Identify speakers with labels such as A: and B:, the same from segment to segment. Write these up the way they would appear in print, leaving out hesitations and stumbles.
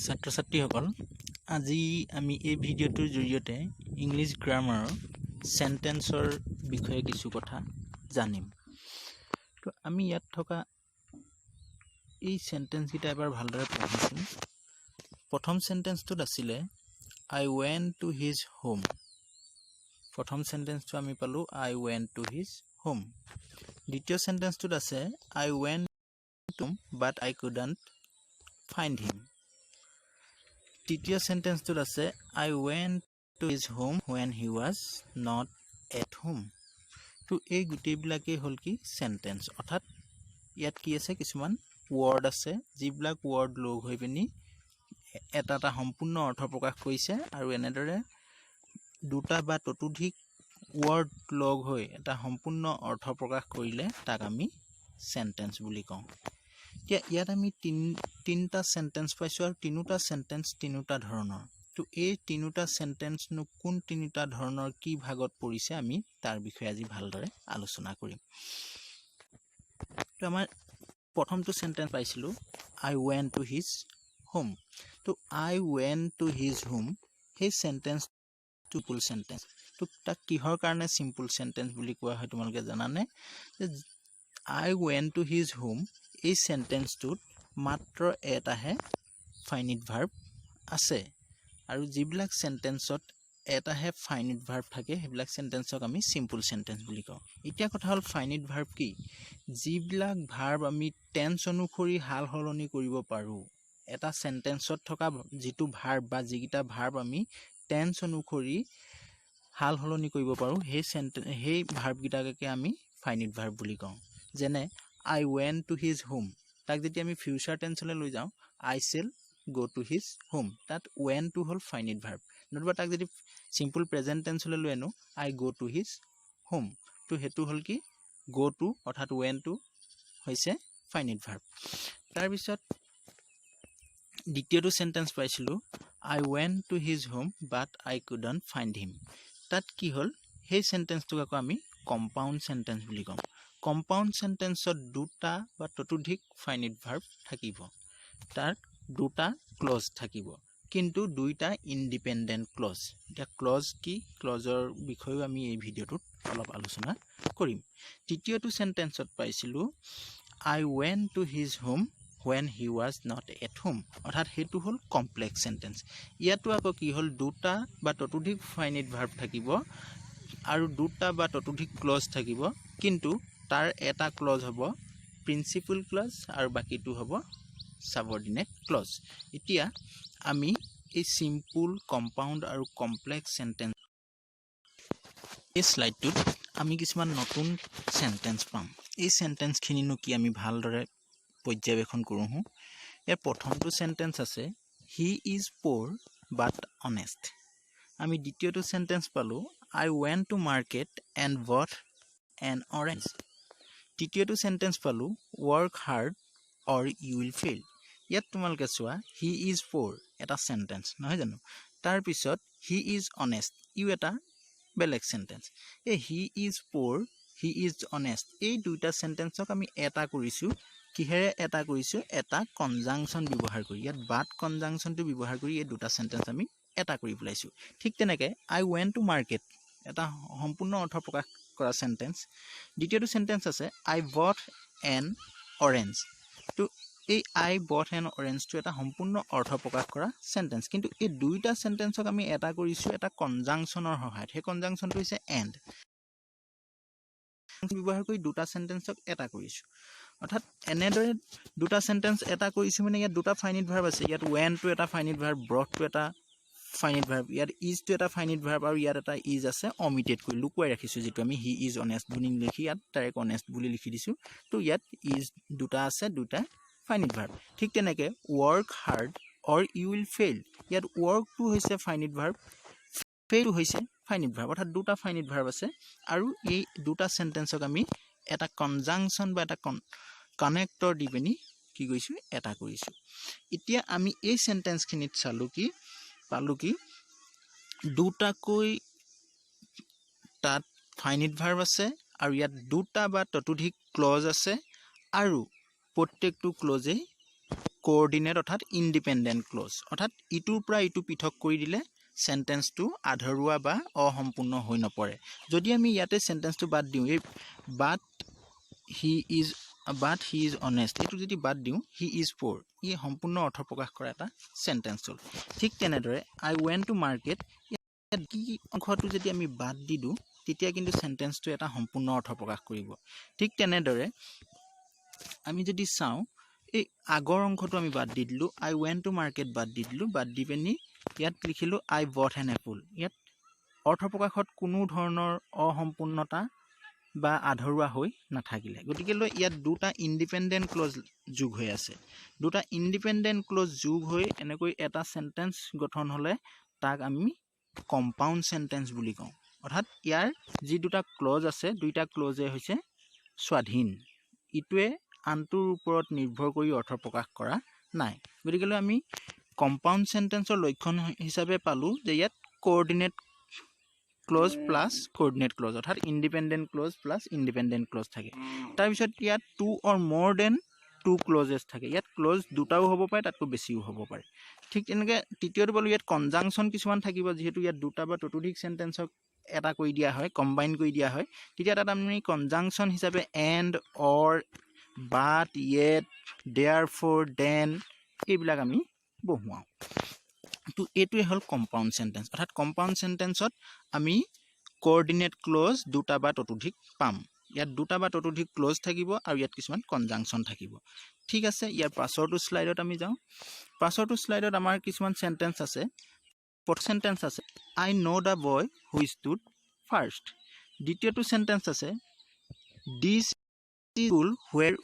A: ছাত্ৰ ছাত্ৰীসকল আজি আমি এই ভিডিঅ'টোৰ জৰিয়তে ইংলিছ গ্ৰামাৰৰ সেন্টেন্সৰ বিষয়ে কিছু কথা জানিম। তো আমি ইয়াত থকা এই সেন্টেন্স কেইটা এবাৰ ভালদৰে পঢ়িছোঁ। প্ৰথম সেন্টেন্সটোত আছিলে I went to his home। প্ৰথম সেন্টেন্সটো আমি পালো I went to his home। দ্বিতীয় সেন্টেন্সটোত আছে I went to but I couldn't find him। তৃতীয় সেন্টেন্সটোত আছে I went to his home when he was not at home। তো এই গোটেইবিলাকেই হ'ল কি সেন্টেন্স, অৰ্থাৎ ইয়াত কি আছে কিছুমান ওয়াৰ্ড আছে যিবিলাক ওয়াৰ্ড লগ হৈ পিনি এটা সম্পূৰ্ণ অৰ্থ প্ৰকাশ কৰিছে আৰু এনেদৰে দুটা বা ততোধিক ওয়াৰ্ড লগ হৈ এটা সম্পূৰ্ণ অৰ্থ প্ৰকাশ কৰিলে তাক আমি সেন্টেন্স বুলি কওঁ। ইয়াত আমি তিনিটা সেন্টেন্স পাইছো আৰু তিনিটা সেন্টেন্স তিনিটা ধৰণৰ। তো এই তিনিটা সেন্টেন্স নো কোন তিনিটা ধৰণৰ কি ভাগত পৰিছে আমি তাৰ বিষয়ে আজি ভালদৰে আলোচনা কৰিম। তো আমাৰ প্ৰথমটো সেন্টেন্স পাইছিলো I went to his home। তো I went to his home সেই সেন্টেন্স সিম্পল সেন্টেন্স। তো তাক কিহৰ কাৰণে সিম্পল সেন্টেন্স বুলি কোৱা হয় তোমালোকে জানানে? যে I went to his home এই সেন্টেন্সটোত মাত্ৰ এটাহে ফাইনিট ভাৰ্ব আছে আৰু যিবিলাক সেন্টেন্সত এটাহে ফাইনিট ভাৰ্ব থাকে সেইবিলাক সেন্টেন্সক আমি সিম্পল সেন্টেন্স বুলি কওঁ। এতিয়া কথা হ'ল ফাইনিট ভাৰ্ব কি? যিবিলাক ভাৰ্ব আমি টেন্স অনুসৰি হাল সলনি কৰিব পাৰো। এটা সেন্টেন্সত থকা যিটো ভাৰ্ব বা যিকিটা ভাৰ্ব আমি টেন্স অনুসৰি হাল সলনি কৰিব পাৰো সেই ভাৰ্ব গিটাকে আমি ফাইনিট ভাৰ্ব বুলি কওঁ। যেনে I went to his home, তাক যদি আমি ফিউচাৰ টেন্সলৈ লৈ যাওঁ I shall go to his home, তাত went to হ'ল ফাইনিট ভাৰ্ব। নতুবা তাক যদি সিম্পল প্ৰেজেন্ট টেন্সলৈ লৈ আনো I go to his home, তো হেতু হ'ল কি go to অৰ্থাৎ went to হৈছে ফাইনিট ভাৰ্ব। তাৰ পিছত দ্বিতীয়টো সেন্টেন্স পাইছিলো I went to his home but I couldn't find him। তাত কি হ'ল সেই সেন্টেন্সটোক আকৌ আমি কম্পাউণ্ড সেন্টেন্স বুলি কওঁ। কম্পাউণ্ড সেন্টেন্সত দুটা বা ততোধিক ফাইনিট ভাৰ্ব থাকিব, তাৰ দুটা ক্লজ থাকিব, কিন্তু দুইটা ইন্ডিপেন্ডেন্ট ক্লজ। এতিয়া ক্লজ কি, ক্লজৰ বিষয়েও আমি এই ভিডিঅ'টোত অলপ আলোচনা কৰিম। তৃতীয়টো সেন্টেন্সত পাইছিলো I went to his home when he was not at home, অৰ্থাৎ হেতু হ'ল কমপ্লেক্স সেন্টেন্স। ইয়াতো আকৌ কি হ'ল দুটা বা ততোধিক ফাইনিট ভাৰ্ব থাকিব আৰু দুটা বা ততোধিক ক্লজ থাকিব, কিন্তু তাৰ এটা ক্লজ হ'ব প্ৰিন্সিপল ক্লজ আৰু বাকিটো হ'ব সাবঅৰ্ডিনেট ক্লজ। এতিয়া আমি এই সিম্পল, কম্পাউণ্ড আৰু কমপ্লেক্স সেন্টেন্স এই স্লাইডটোত আমি কিছুমান নতুন সেন্টেন্স পাম। এই সেন্টেন্স খিনিনো কি আমি ভালদৰে পৰ্যবেক্ষণ কৰোঁ। ইয়াৰ প্ৰথমটো সেন্টেন্স আছে He is poor but honest। আমি দ্বিতীয়টো সেন্টেন্স পালো I went to market and bought an orange। তৃতীয়টো সেন্টেন্স পালো work hard or you will fail। ইয়াত তোমালোকে চোৱা he is poor এটা সেন্টেন্স নহয় জানো, তাৰ পিছত he is honest ইউ এটা বেলেগ সেন্টেন্স। এই he is poor, he is honest এই দুইটা সেন্টেন্সক আমি এটা কৰিছো কিহেৰে এটা কৰিছো, এটা কনজাংশন ব্যৱহাৰ কৰি। ইয়াত বাট কনজাংশনটো ব্যৱহাৰ কৰি এই দুটা সেন্টেন্স আমি এটা কৰি পেলাইছো। ঠিক তেনেকে I went to market এটা সম্পূৰ্ণ অৰ্থ প্ৰকাশ কৰা সেন্টেন্স। দ্বিতীয়টো সেন্টেন্স আছে I bought an orange। তো এই I bought an orange টো এটা সম্পূৰ্ণ অৰ্থ প্ৰকাশ কৰা সেন্টেন্স, কিন্তু এই দুইটা সেন্টেন্সক আমি এটা কৰিছো এটা কনজাংশনৰ সহায়ত। সেই কনজাংশনটো হৈছে and ব্যৱহাৰ কৰি দুটা সেন্টেন্সক এটা কৰিছো। অৰ্থাৎ এনেদৰে দুটা সেন্টেন্স এটা কৰিছো মানে ইয়াত দুটা ফাইনিট ভাৰ্ব আছে। ইয়াত went টো এটা ফাইনিট ভাৰ্ব, brought টো এটা ফাইনিট ভাৰ্ব, ইয়াত is টো এটা ফাইনিট ভাৰ্ব আৰু ইয়াত এটা is আছে অমিটেড কৰি লুকুৱাই ৰাখিছো, যেটো আমি he is honest বুলি লিখি ইয়াত ডাইৰেক্ট honest বুলি লিখি দিছো। তো ইয়াত is দুটা আছে, দুটা ফাইনিট ভাৰ্ব। ঠিক তেনেকে work hard or you will fail ইয়াত work টো হৈছে ফাইনিট ভাৰ্ব, fail হৈছে ফাইনিট ভাৰ্ব, অৰ্থাৎ দুটা ফাইনিট ভাৰ্ব আছে আৰু এই দুটা সেন্টেন্সক আমি এটা কনজাংশন বা এটা কানেক্টৰ দি পিনি কি কৰিছো এটা কৰিছো। এতিয়া আমি এই সেন্টেন্স খিনিত পালো কি দুটাকৈ তাত ফাইনিট ভাৰ্ব আছে আৰু ইয়াত দুটা বা ততোধিক ক্লজ আছে আৰু প্ৰত্যেকটো ক্লজে কোঅৰ্ডিনেট অৰ্থাৎ ইণ্ডিপেণ্ডেণ্ট ক্লজ অৰ্থাৎ ইটোৰ পৰা ইটো পৃথক কৰি দিলে সেন্টেন্সটো আধৰুৱা বা অসম্পূৰ্ণ হৈ নপৰে যদি আমি ইয়াতে সেন্টেন্সটো বাদ দিওঁ এই বাট হি ইজ অনেষ্ট এটো যদি বাদ দিওঁ হি ইজ পোৰ ই সম্পূৰ্ণ অৰ্থ প্ৰকাশ কৰা এটা সেন্টেন্স হ'ল ঠিক তেনেদৰে আই ৱেন্ট টু মাৰ্কেট কি অংশটো যদি আমি বাদ দি দিওঁ তেতিয়া কিন্তু সেন্টেন্সটো এটা সম্পূৰ্ণ অৰ্থ প্ৰকাশ কৰিব ঠিক তেনেদৰে আমি যদি চাওঁ এই আগৰ অংশটো আমি বাদ দি দিলোঁ আই ৱেন্ট টু মাৰ্কেট বাদ দি দিলোঁ বাদ দি পেনি ইয়াত লিখিলোঁ আই বট এন এপল ইয়াত অৰ্থ প্ৰকাশত কোনো ধৰণৰ অসম্পূৰ্ণতা বা আধৰুৱা হৈ নাথাকিলে গতিকেলৈ ইয়াত দুটা ইণ্ডিপেণ্ডেণ্ট ক্লজ যোগ হৈ আছে দুটা ইণ্ডিপেণ্ডেণ্ট ক্লজ যোগ হৈ এনেকৈ এটা সেন্টেন্স গঠন হ'লে তাক আমি কম্পাউণ্ড সেন্টেন্স বুলি কওঁ অৰ্থাৎ ইয়াৰ যি দুটা ক্লজ আছে দুইটা ক্লজে হৈছে স্বাধীন ইটোৱে আনটোৰ ওপৰত নিৰ্ভৰ কৰি অৰ্থ প্ৰকাশ কৰা নাই গতিকেলৈ আমি কম্পাউণ্ড সেন্টেন্সৰ লক্ষণ হিচাপে পালোঁ যে ইয়াত coordinate clause plus coordinate clause অৰ্থাৎ independent clause plus independent clause থাকে তাৰপিছত ইয়াত টু অৰ মোৰ দেন টু ক্লজেছ থাকে ইয়াত ক্লজ দুটাও হ'ব পাৰে তাতকৈ বেছিও হ'ব পাৰে ঠিক তেনেকৈ তৃতীয়টো পালোঁ ইয়াত কনজাংচন কিছুমান থাকিব যিহেতু ইয়াত দুটা বা ততোধিক সেন্টেন্সক এটা কৰি দিয়া হয় কম্বাইন কৰি দিয়া হয় তেতিয়া তাত আমি কনজাংচন হিচাপে and or but yet therefore then এইবিলাক আমি বহুৱাওঁ তো এইটোৱে হ'ল কম্পাউণ্ড সেন্টেন্স অৰ্থাৎ কম্পাউণ্ড সেন্টেন্সত আমি কোঅৰ্ডিনেট ক্লজ দুটা বা ততোধিক পাম ইয়াত দুটা বা ততোধিক ক্লজ থাকিব আৰু ইয়াত কিছুমান কনজাংচন থাকিব ঠিক আছে ইয়াৰ পাছৰটো স্লাইডত আমি যাওঁ পাছৰটো স্লাইডত আমাৰ কিছুমান সেন্টেন্স আছে প্ৰথম সেন্টেন্স আছে I know the boy who stood first দ্বিতীয়টো সেন্টেন্স আছে this is school where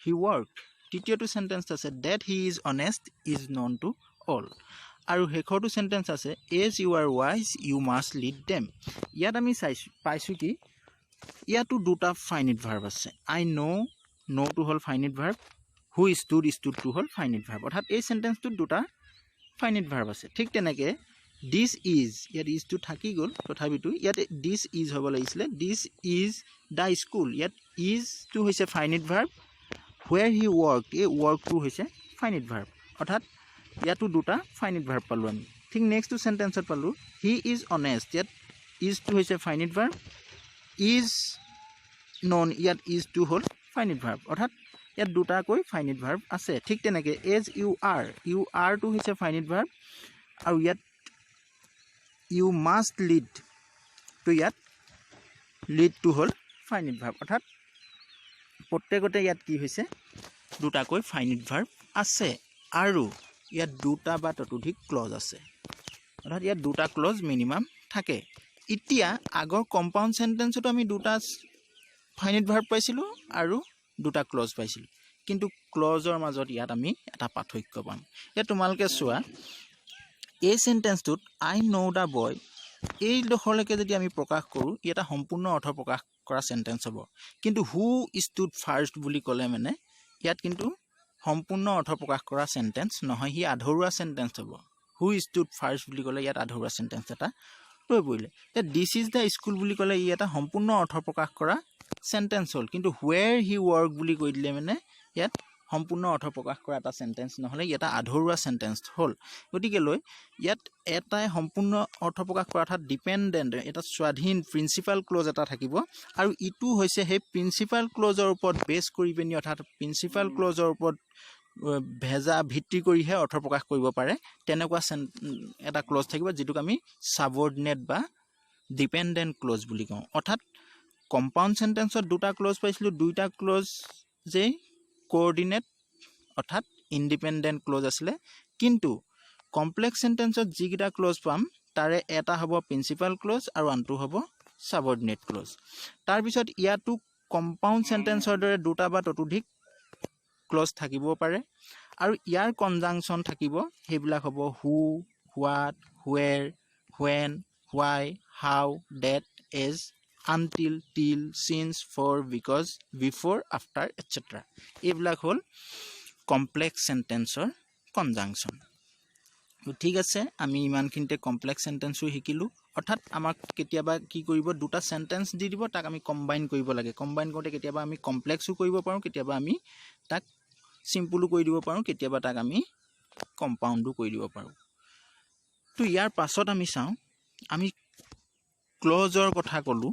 A: he worked তৃতীয়টো সেন্টেন্স আছে that he is honest is known to all আৰু শেষৰটো সেন্টেন্স আছে as you are wise you must lead them ইয়াত আমি পাইছোঁ কি ইয়াতো দুটা ফাইনিট ভাৰ্ব আছে আই নোটো হ'ল ফাইনিট ভাৰ্ব হু ষ্টুডটো হ'ল ফাইনিট ভাৰ্ব অৰ্থাৎ এই সেন্টেন্সটোত দুটা ফাইনিট ভাৰ্ব আছে ঠিক তেনেকৈ দিছ ইজ ইয়াত ইজটো থাকি গ'ল তথাপিতো ইয়াতে দিছ ইজ হ'ব লাগিছিলে দিছ ইজ দ্য স্কুল ইয়াত ইজটো হৈছে finite verb where he work এই ৱৰ্কটো হৈছে ফাইনিট ভাৰ্ব অৰ্থাৎ ইয়াতো দুটা ফাইনিট ভাৰ্ব পালোঁ আমি ঠিক নেক্সটটো সেন্টেন্সত পালোঁ হি ইজ অনেষ্ট ইয়াত ইজটো হৈছে ফাইনিট ভাৰ্ব ইজ নন ইয়াত ইজটো হ'ল ফাইনিট ভাৰ্ব অৰ্থাৎ ইয়াত দুটাকৈ ফাইনিট ভাৰ্ব আছে ঠিক তেনেকৈ এজ ইউ আৰটো হৈছে ফাইনিট ভাৰ্ব আৰু ইয়াত ইউ মাষ্ট লিড তো ইয়াত লিডটো হ'ল ফাইনিট ভাৰ্ব অৰ্থাৎ প্ৰত্যেকতে ইয়াত কি হৈছে দুটাকৈ ফাইনিট ভাৰ্ব আছে আৰু ইয়াত দুটা বা ততোধিক ক্লজ আছে অৰ্থাৎ ইয়াত দুটা ক্লজ মিনিমাম থাকে এতিয়া আগৰ কম্পাউণ্ড সেন্টেন্সতো আমি দুটা ফাইনিট ভাৰ্ব পাইছিলোঁ আৰু দুটা ক্লজ পাইছিলোঁ কিন্তু ক্লজৰ মাজত ইয়াত আমি এটা পাৰ্থক্য পাম ইয়াত তোমালোকে চোৱা এই সেন্টেন্সটোত আই নো দ্য বয় এই ডোখৰলৈকে যদি আমি প্ৰকাশ কৰোঁ ই এটা সম্পূৰ্ণ অৰ্থ প্ৰকাশ কৰা সেন্টেন্স হ'ব কিন্তু হু ষ্টুড ফাৰ্ষ্ট বুলি ক'লে মানে ইয়াত কিন্তু সম্পূৰ্ণ অৰ্থ প্ৰকাশ কৰা সেন্টেন্স নহয় হি আধৰুৱা সেন্টেন্স হ'ব হু ষ্টুড ফাৰ্ষ্ট বুলি ক'লে ইয়াত আধৰুৱা সেন্টেন্স এটা লৈ পৰিলে ইয়াত দিছ ইজ দ্য স্কুল বুলি ক'লে ই এটা সম্পূৰ্ণ অৰ্থ প্ৰকাশ কৰা সেন্টেন্স হ'ল কিন্তু হুৱেৰ হি ৱৰ্ক বুলি কৈ দিলে মানে ইয়াত সম্পূৰ্ণ অৰ্থ প্ৰকাশ কৰা এটা সেন্টেন্স নহ'লে ই এটা আধৰুৱা সেন্টেন্স হ'ল গতিকেলৈ ইয়াত এটাই সম্পূৰ্ণ অৰ্থ প্ৰকাশ কৰা অৰ্থাৎ ডিপেণ্ডেণ্ট এটা স্বাধীন প্ৰিন্সিপাল ক্লজ এটা থাকিব আৰু ইটো হৈছে সেই প্ৰিন্সিপাল ক্লজৰ ওপৰত বেছ কৰি পিনি অৰ্থাৎ প্ৰিন্সিপাল ক্লজৰ ওপৰত ভিত্তি কৰিহে অৰ্থ প্ৰকাশ কৰিব পাৰে তেনেকুৱা এটা ক্লজ থাকিব যিটোক আমি সাবঅৰ্ডিনেট বা ডিপেণ্ডেণ্ট ক্লজ বুলি কওঁ অৰ্থাৎ কম্পাউণ্ড সেন্টেন্সত দুটা ক্লজ পাইছিলোঁ দুইটা ক্লজ যে কোঅৰ্ডিনেট অৰ্থাৎ ইণ্ডিপেণ্ডেণ্ট ক্লজ আছিলে কিন্তু কমপ্লেক্স সেন্টেন্সত যিকেইটা ক্লজ পাম তাৰে এটা হ'ব প্ৰিন্সিপাল ক্লজ আৰু আনটো হ'ব সাবঅৰ্ডিনেট ক্লজ তাৰপিছত ইয়াতো কম্পাউণ্ড সেন্টেন্সৰ দৰে দুটা বা ততোধিক ক্লজ থাকিব পাৰে আৰু ইয়াৰ কনজাংচন থাকিব সেইবিলাক হ'ব who what where when why how that as until till since for because before after etcetera এইবিলাক হ'ল কমপ্লেক্স সেন্টেন্সৰ কনজাংচন ঠিক আছে আমি ইমানখিনিতে কমপ্লেক্স সেন্টেন্সো শিকিলোঁ অৰ্থাৎ আমাক কেতিয়াবা কি কৰিব দুটা সেন্টেন্স দি দিব তাক আমি কম্বাইন কৰিব লাগে কম্বাইন কৰোঁতে কেতিয়াবা আমি কমপ্লেক্সো কৰিব পাৰোঁ কেতিয়াবা আমি তাক সিম্পলো কৰি দিব পাৰোঁ কেতিয়াবা তাক আমি কম্পাউণ্ডো কৰি দিব পাৰোঁ তো ইয়াৰ পাছত আমি চাওঁ আমি ক্লজৰ কথা ক'লোঁ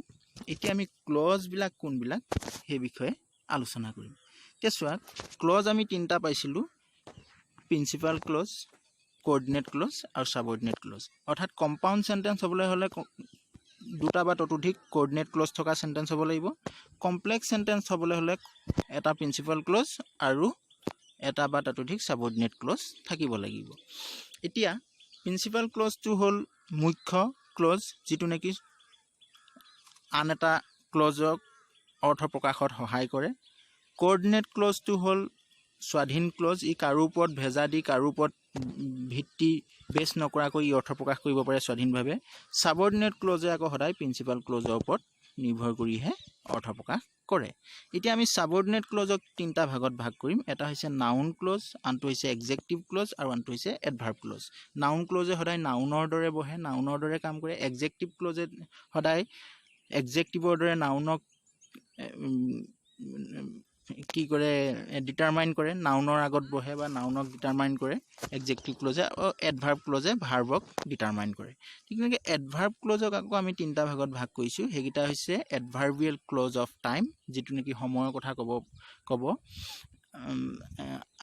A: এতিয়া আমি ক্লজবিলাক কোনবিলাক সেই বিষয়ে আলোচনা কৰিম এতিয়া চোৱা ক্লজ আমি তিনিটা পাইছিলোঁ প্ৰিন্সিপাল ক্লজ কোঅৰ্ডিনেট ক্লজ আৰু সাবঅৰ্ডিনেট ক্লজ অৰ্থাৎ কম্পাউণ্ড সেন্টেন্স হ'বলৈ হ'লে দুটা বা ততোধিক কোঅৰ্ডিনেট ক্লজ থকা সেন্টেন্স হ'ব লাগিব কমপ্লেক্স সেন্টেন্স হ'বলৈ হ'লে এটা প্ৰিন্সিপাল ক্লজ আৰু এটা বা ততোধিক সাবঅৰ্ডিনেট ক্লজ থাকিব লাগিব এতিয়া প্ৰিন্সিপাল ক্লজটো হ'ল মুখ্য ক্লজ যেটো নেকি আন এটা ক্লজক অৰ্থ প্ৰকাশত সহায় কৰে কোঅৰ্ডিনেট ক্লজটো হ'ল স্বাধীন ক্লজ ই কাৰো ওপৰত ভেজা দি কাৰো ওপৰত ভিত্তি বেছ নকৰাকৈ ই অৰ্থ প্ৰকাশ কৰিব পাৰে স্বাধীনভাৱে সাবঅৰ্ডিনেট ক্লজে আকৌ সদায় প্ৰিন্সিপাল ক্লজৰ ওপৰত নিৰ্ভৰ কৰিহে অৰ্থ প্ৰকাশ কৰে এতিয়া আমি সাবঅৰ্ডিনেট ক্লজক তিনিটা ভাগত ভাগ কৰিম এটা হৈছে নাউন ক্লজ আনটো হৈছে এডজেক্টিভ ক্লজ আৰু আনটো হৈছে এডভাৰ্ব ক্লজ নাউন ক্লজে সদায় নাউনৰ দৰে বহে নাউনৰ দৰে কাম কৰে এডজেক্টিভ ক্লজে সদায় এডজেক্টিভৰ দৰে নাউনক কি কৰে ডিটাৰমাইন কৰে নাউনৰ আগত বহে বা নাউনক ডিটাৰমাইন কৰে এডজেক্টিভ ক্লজে আৰু এডভাৰ্ব ক্লজে ভাৰ্বক ডিটাৰমাইন কৰে ঠিক তেনেকৈ এডভাৰ্ব ক্লজক আকৌ আমি তিনিটা ভাগত ভাগ কৰিছোঁ সেইকেইটা হৈছে এডভাৰ্বিয়েল ক্লজ অফ টাইম যেটো নেকি সময়ৰ কথা ক'ব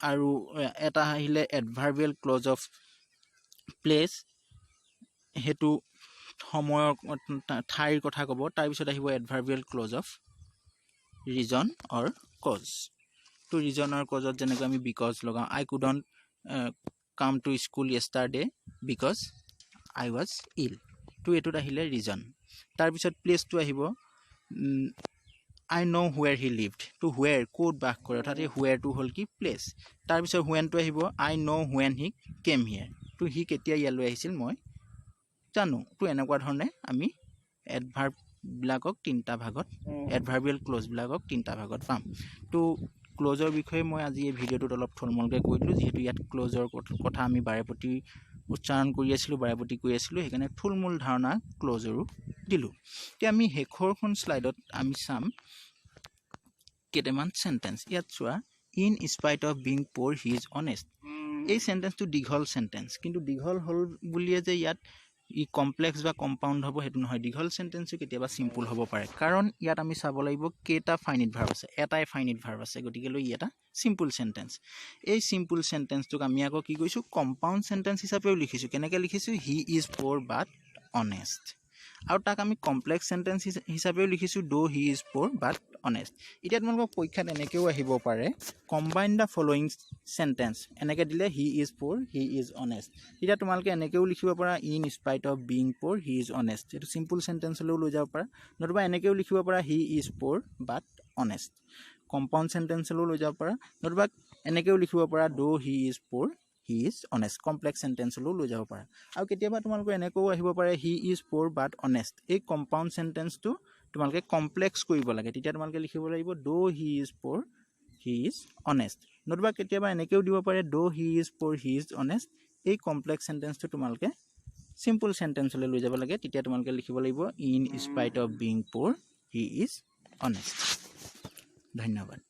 A: আৰু এটা আহিলে এডভাৰ্বিয়েল ক্লজ অফ প্লেচ হেতু সময়ৰ ঠাইৰ কথা ক'ব তাৰ পিছত আহিব adverbial clause of reason or cause তো ৰিজন অৰ কজত যেনেকৈ আমি বিকজ লগাওঁ I couldn't come to school yesterday because I was ill তো এটোত আহিলে ৰিজন তাৰ পিছত প্লেচটো আহিব I know where he lived তো where ক'ত বাস কৰে অৰ্থাৎ এই whereটো হ'ল কি প্লেচ তাৰ পিছত whenটো আহিব I know when he came here তো হি কেতিয়া ইয়ালৈ আহিছিল মই জানো তো এনেকুৱা ধৰণে আমি এডভাৰ্ব বিলাকক তিনিটা ভাগত এডভাৰ্বিয়েল ক্লজ বিলাকক তিনিটা ভাগত পাম তো ক্লজৰ বিষয়ে মই আজি এই ভিডিঅ'টোত অলপ থলমলকৈ কৈ দিলোঁ যিহেতু ইয়াত ক্লজৰ কথা আমি বাৰেপতি উচ্চাৰণ কৰি আছিলোঁ বাৰেপতি কৈ আছিলোঁ সেইকাৰণে থুলমূল ধাৰণা ক্লজৰো দিলোঁ এতিয়া আমি শেষৰখন স্লাইডত আমি চাম কেইটামান সেন্টেন্স ইয়াত চোৱা in spite of being poor he is honest এই সেন্টেন্সটো দীঘল সেন্টেন্স কিন্তু দীঘল হ'ল বুলিয়ে যে ইয়াত ই কমপ্লেক্স বা কম্পাউণ্ড হ'ব হেতু নহয় দীঘল সেন্টেন্সও কেতিয়াবা সিম্পল হ'ব পাৰে কাৰণ ইয়াত আমি চাব লাগিব কেইটা ফাইনিট ভাৰ্ব আছে এটাই ফাইনিট ভাৰ্ব আছে গতিকে লৈ এটা সিম্পল সেন্টেন্স এই সিম্পল সেন্টেন্সটোক আমি আকৌ কি কৈছো কম্পাউণ্ড সেন্টেন্স হিচাপেও লিখিছো কেনেকৈ লিখিছো হি ইজ প'ৰ বাট অনেষ্ট আৰু তাক আমি কমপ্লেক্স সেন্টেন্স হিচাপেও লিখিছো দো he is poor but honest এতিয়া তোমালোকক পৰীক্ষাত এনেকৈও আহিব পাৰে কম্বাইন দ্য ফলোয়িং সেন্টেন্স এনেকৈ দিলে he is poor he is honest এতিয়া তোমালোকে এনেকৈও লিখিব পাৰা in spite of being poor he is honest এইটো সিম্পল সেন্টেন্সলৈও লৈ যাব পাৰা নতুবা এনেকৈও লিখিব পাৰা he is poor but honest compound সেন্টেন্সলৈও লৈ যাব পাৰা নতুবা এনেকৈও লিখিব পাৰা though he is poor he is honest complex সেন্টেন্সলৈও লৈ যাব পাৰা আৰু কেতিয়াবা তোমালোকৰ এনেকৈও আহিব পাৰে he is poor but honest এই কম্পাউণ্ড সেন্টেন্সটো তোমালোকে কমপ্লেক্স কৰিব লাগে তেতিয়া তোমালোকে লিখিব লাগিব though he is poor he is honest নতুবা কেতিয়াবা এনেকৈও দিব পাৰে though he is poor he is honest এই কমপ্লেক্স সেন্টেন্সটো তোমালোকে সিম্পল সেন্টেন্সলৈ লৈ যাব লাগে তেতিয়া তোমালোকে লিখিব লাগিব in spite of being poor he is honest ধন্যবাদ